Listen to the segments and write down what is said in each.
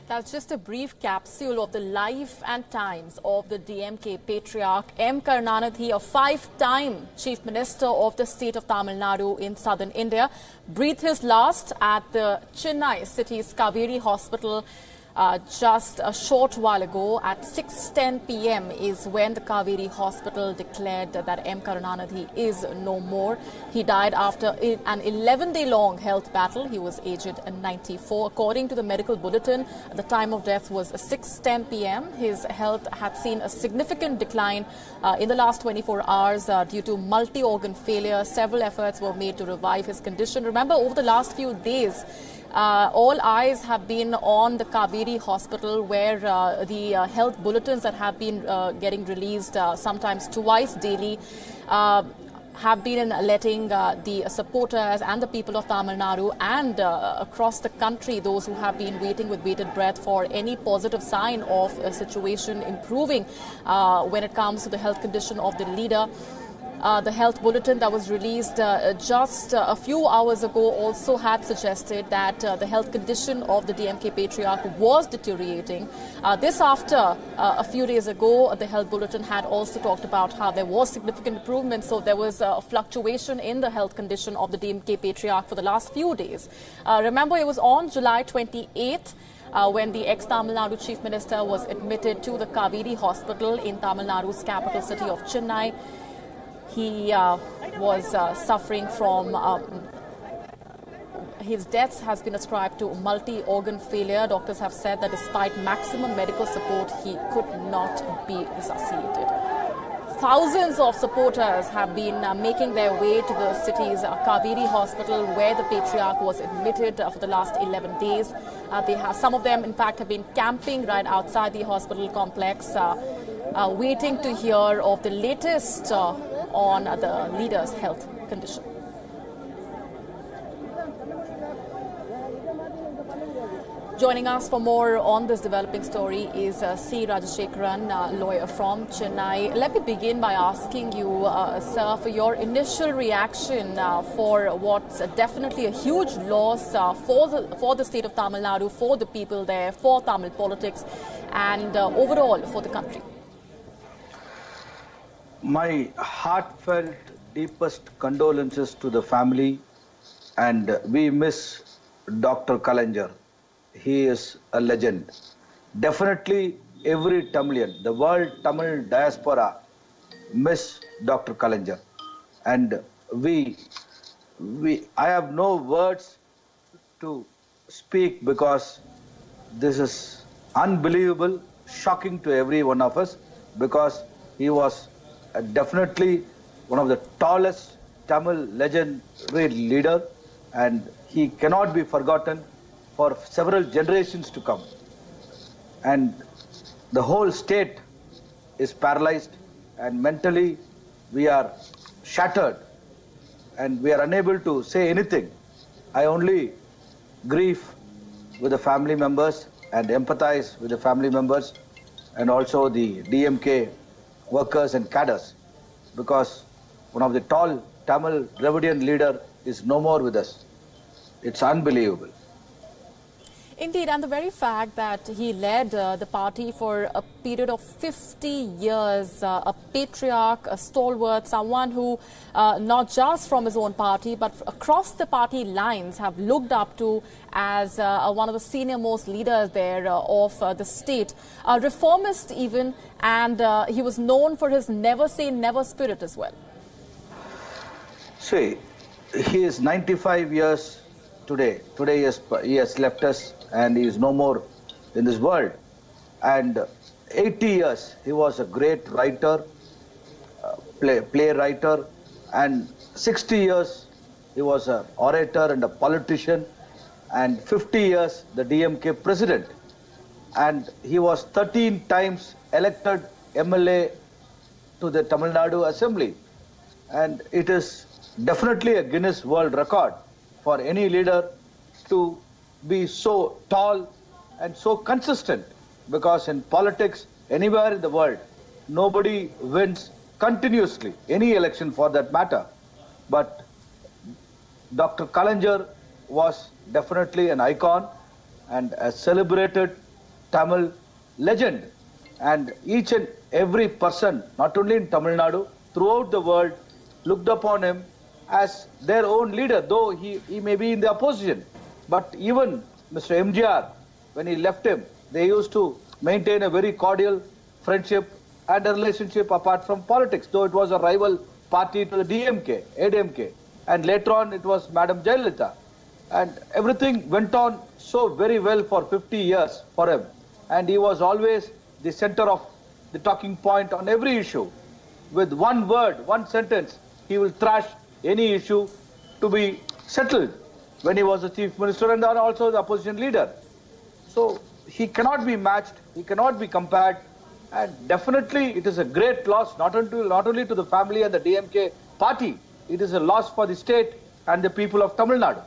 That's just a brief capsule of the life and times of the DMK patriarch M Karunanidhi, a five-time Chief Minister of the state of Tamil Nadu in southern India, breathed his last at the Chennai city's Kaveri Hospital just a short while ago. At 6:10 p.m. is when the Kaveri Hospital declared that M Karunanidhi is no more. He died after an 11-day-long health battle. He was aged 94. According to the medical bulletin, the time of death was 6:10 p.m. His health had seen a significant decline in the last 24 hours due to multi-organ failure. Several efforts were made to revive his condition. Remember, over the last few days, all eyes have been on the Kaveri Hospital, where the health bulletins that have been getting released sometimes twice daily have been letting the supporters and the people of Tamil Nadu and across the country, those who have been waiting with bated breath for any positive sign of a situation improving when it comes to the health condition of the leader. The health bulletin that was released just a few hours ago also had suggested that the health condition of the DMK patriarch was deteriorating. This after a few days ago, the health bulletin had also talked about how there was significant improvement. So there was a fluctuation in the health condition of the DMK patriarch for the last few days. Remember, it was on July 28th. When the ex-Tamil Nadu Chief Minister was admitted to the Kaveri Hospital in Tamil Nadu's capital city of Chennai. He was suffering from his death has been ascribed to multi-organ failure. Doctors have said that despite maximum medical support, he could not be resuscitated. Thousands of supporters have been making their way to the city's Kaveri Hospital, where the patriarch was admitted for the last 11 days. Some of them, in fact, have been camping right outside the hospital complex, waiting to hear of the latest on the leader's health condition. Joining us for more on this developing story is C. Rajinikanth, lawyer from Chennai. Let me begin by asking you, sir, for your initial reaction for what's definitely a huge loss for the state of Tamil Nadu, for the people there, for Tamil politics, and overall for the country. My heartfelt, deepest condolences to the family, and we miss Dr. Kalaignar. He is a legend. Definitely every Tamilian, the world Tamil diaspora, miss Dr. Kalaignar. And I have no words to speak because this is unbelievable, shocking to every one of us, because he was definitely one of the tallest Tamil legendary leader, and he cannot be forgotten for several generations to come. And the whole state is paralyzed, and mentally we are shattered, and we are unable to say anything. I only grieve with the family members and empathize with the family members and also the DMK workers and cadres, because one of the tall Tamil Dravidian leader is no more with us. It's unbelievable. Indeed, and the very fact that he led the party for a period of 50 years, a patriarch, a stalwart, someone who not just from his own party but across the party lines have looked up to as one of the senior most leaders there of the state, a reformist even, and he was known for his never say never spirit as well. See, he is 95 years today. Today he has left us, and he is no more in this world. And 80 years, he was a great writer, playwright, and 60 years, he was an orator and a politician, and 50 years, the DMK president. And he was 13 times elected MLA to the Tamil Nadu Assembly. And it is definitely a Guinness World Record for any leader to be so tall and so consistent, because in politics anywhere in the world nobody wins continuously any election for that matter, but Dr. Kalaignar was definitely an icon and a celebrated Tamil legend. And each and every person, not only in Tamil Nadu, throughout the world, looked upon him as their own leader, though he may be in the opposition. But even Mr. MGR, when he left him, they used to maintain a very cordial friendship and a relationship apart from politics, though it was a rival party to the DMK, ADMK. And later on, it was Madam Jayalalitha. And everything went on so very well for 50 years for him. And he was always the center of the talking point on every issue. With one word, one sentence, he will trash any issue to be settled when he was the chief minister and also the opposition leader. So he cannot be matched, he cannot be compared, and definitely it is a great loss not only to the family and the DMK party, it is a loss for the state and the people of Tamil Nadu.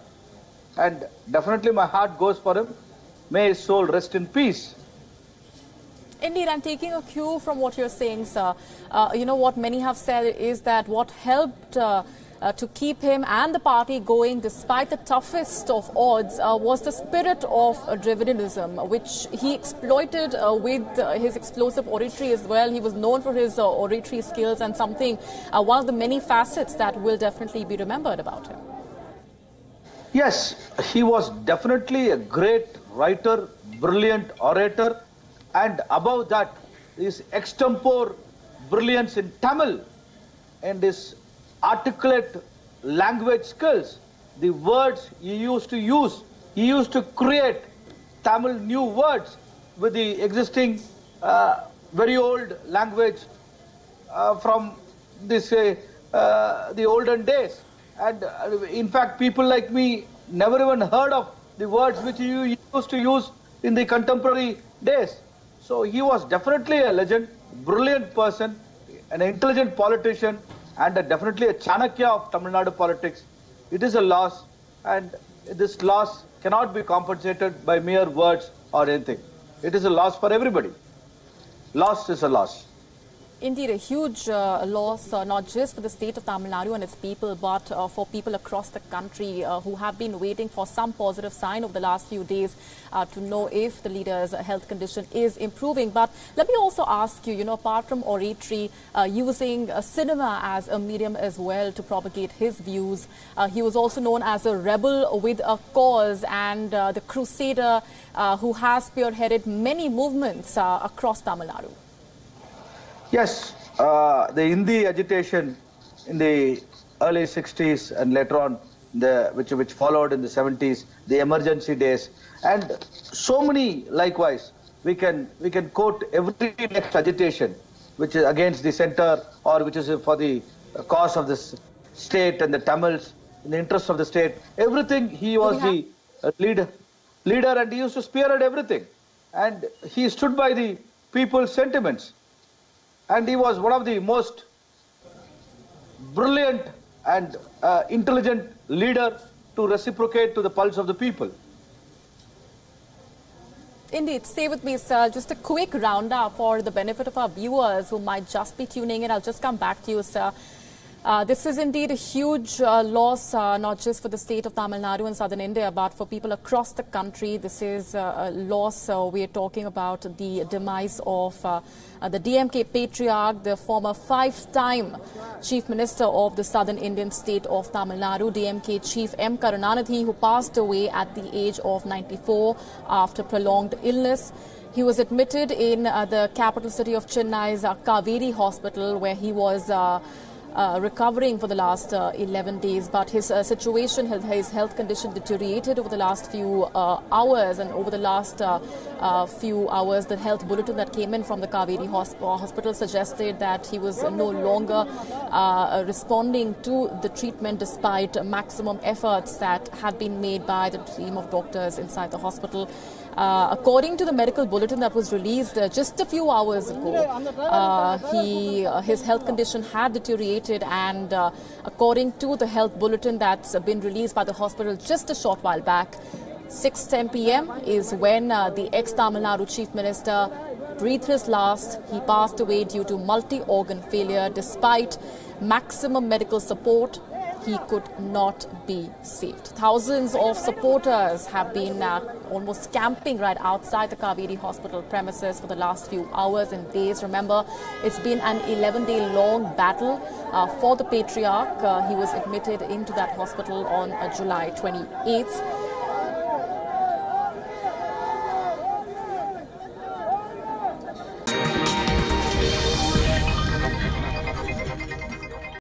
And definitely my heart goes for him. May his soul rest in peace. Indeed, I'm taking a cue from what you're saying, sir. You know, what many have said is that what helped to keep him and the party going despite the toughest of odds was the spirit of Dravidism, which he exploited with his explosive oratory as well. He was known for his oratory skills and something, one of the many facets that will definitely be remembered about him. Yes, he was definitely a great writer, brilliant orator, and above that, his extempore brilliance in Tamil and his articulate language skills, the words he used to use, he used to create Tamil new words with the existing very old language from this the olden days. And in fact, people like me never even heard of the words which he used to use in the contemporary days. So he was definitely a legend, brilliant person, an intelligent politician, and definitely a Chanakya of Tamil Nadu politics. It is a loss, and this loss cannot be compensated by mere words or anything. It is a loss for everybody. Loss is a loss. Indeed, a huge loss, not just for the state of Tamil Nadu and its people, but for people across the country who have been waiting for some positive sign over the last few days to know if the leader's health condition is improving. But let me also ask you, apart from oratory, using cinema as a medium as well to propagate his views, he was also known as a rebel with a cause and the crusader who has spearheaded many movements across Tamil Nadu. Yes, the Hindi agitation in the early 60s and later on, which followed in the 70s, the emergency days, and so many likewise. We can quote every next agitation, which is against the center or which is for the cause of the state and the Tamils, in the interest of the state. Everything, he was the leader, and he used to spearhead everything, and he stood by the people's sentiments. And he was one of the most brilliant and intelligent leader to reciprocate to the pulse of the people. Indeed. Stay with me, sir. Just a quick roundup for the benefit of our viewers who might just be tuning in. I'll just come back to you, sir. This is indeed a huge loss, not just for the state of Tamil Nadu and southern India, but for people across the country. This is a loss. We are talking about the demise of the DMK patriarch, the former 5-time chief minister of the southern Indian state of Tamil Nadu, DMK chief M Karunanidhi, who passed away at the age of 94 after prolonged illness. He was admitted in the capital city of Chennai's Kaveri hospital, where he was recovering for the last 11 days, but his situation, his health condition deteriorated over the last few hours, and over the last few hours the health bulletin that came in from the Kaveri hospital suggested that he was no longer responding to the treatment despite maximum efforts that had been made by the team of doctors inside the hospital. According to the medical bulletin that was released just a few hours ago, his health condition had deteriorated, and according to the health bulletin that's been released by the hospital just a short while back, 6:10 p.m. is when the ex-Tamil Nadu Chief Minister breathed his last. He passed away due to multi-organ failure. Despite maximum medical support, he could not be saved. Thousands of supporters have been almost camping right outside the Kaveri hospital premises for the last few hours and days. Remember, it's been an 11-day-long battle for the patriarch. He was admitted into that hospital on July 28th.